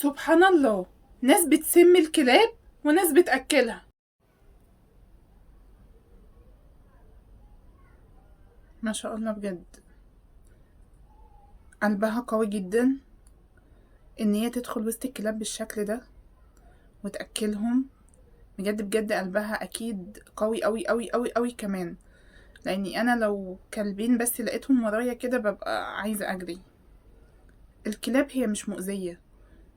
سبحان الله، ناس بتسمي الكلاب وناس بتأكلها. ما شاء الله بجد، قلبها قوي جدا ان هي تدخل وسط الكلاب بالشكل ده وتأكلهم. بجد بجد قلبها اكيد قوي قوي قوي قوي قوي كمان، لاني انا لو كلبين بس لقيتهم ورايا كده ببقى عايزة اجري. الكلاب هي مش مؤذية،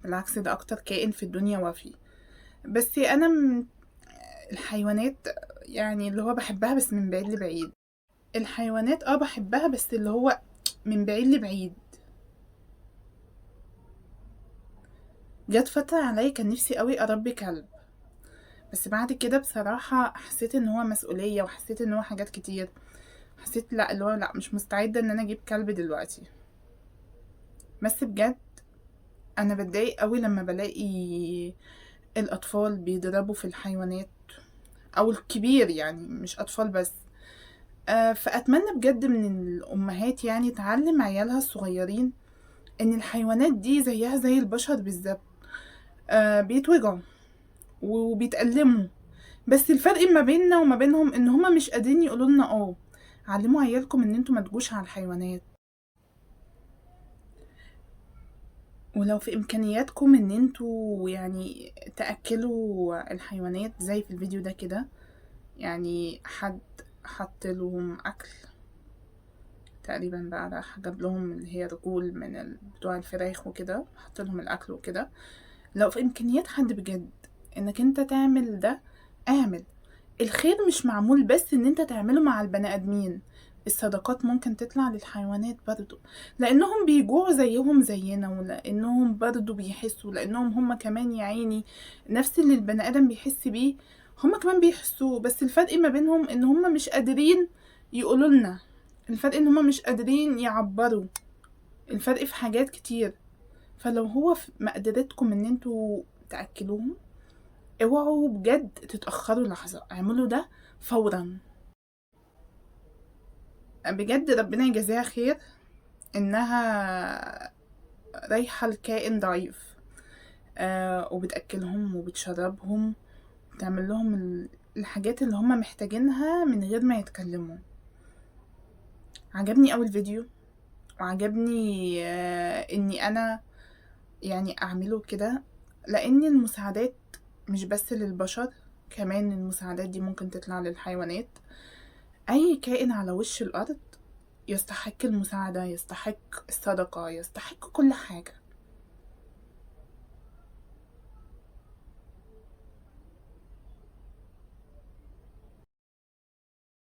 بالعكس ده اكتر كائن في الدنيا وفي. بس انا الحيوانات يعني اللي هو بحبها بس من بعيد لبعيد. الحيوانات بحبها بس اللي هو من بعيد لبعيد. جت فترة عليا كان نفسي قوي اربي كلب، بس بعد كده بصراحة حسيت ان هو مسؤولية وحسيت ان هو حاجات كتير. حسيت لا، اللي هو لا، مش مستعدة ان انا اجيب كلب دلوقتي. بس بجد انا بتضايق قوي لما بلاقي الاطفال بيضربوا في الحيوانات، او الكبير يعني مش اطفال بس. فاتمنى بجد من الامهات يعني تعلم عيالها الصغيرين ان الحيوانات دي زيها زي البشر بالظبط. بيتوجعوا وبيتألموا، بس الفرق ما بيننا وما بينهم ان هما مش قادرين يقولوا لنا علموا عيالكم ان انتوا ما تجوش على الحيوانات. ولو في امكانياتكم ان انتوا يعني تأكلوا الحيوانات زي في الفيديو ده كده، يعني حد حط لهم اكل تقريبا، بقى راح جاب لهم اللي هي رجول من بتوع الفراخ وكده، حط لهم الاكل وكده. لو في امكانيات حد بجد انك انت تعمل ده، اعمل. الخير مش معمول بس ان انت تعمله مع البني ادمين، الصدقات ممكن تطلع للحيوانات برضو، لانهم بيجوعوا زيهم زينا، ولانهم برضو بيحسوا، لانهم هم كمان يعيني نفس اللي البني ادم بيحس بيه هم كمان بيحسوه. بس الفرق ما بينهم ان هم مش قادرين يقولوا لنا، الفرق ان هم مش قادرين يعبروا، الفرق في حاجات كتير. فلو هو في مقدرتكم ان انتوا تأكلوهم، اوعوا بجد تتأخروا لحظة، اعملوا ده فورا. بجد ربنا يجازيها خير انها رايحة لكائن ضعيف، وبتأكلهم وبتشربهم، وتعمل لهم الحاجات اللي هم محتاجينها من غير ما يتكلموا. عجبني أول فيديو، وعجبني اني انا يعني اعمله كده، لان المساعدات مش بس للبشر، كمان المساعدات دي ممكن تطلع للحيوانات. اي كائن على وش الارض يستحق المساعدة، يستحق الصدقة، يستحق كل حاجة.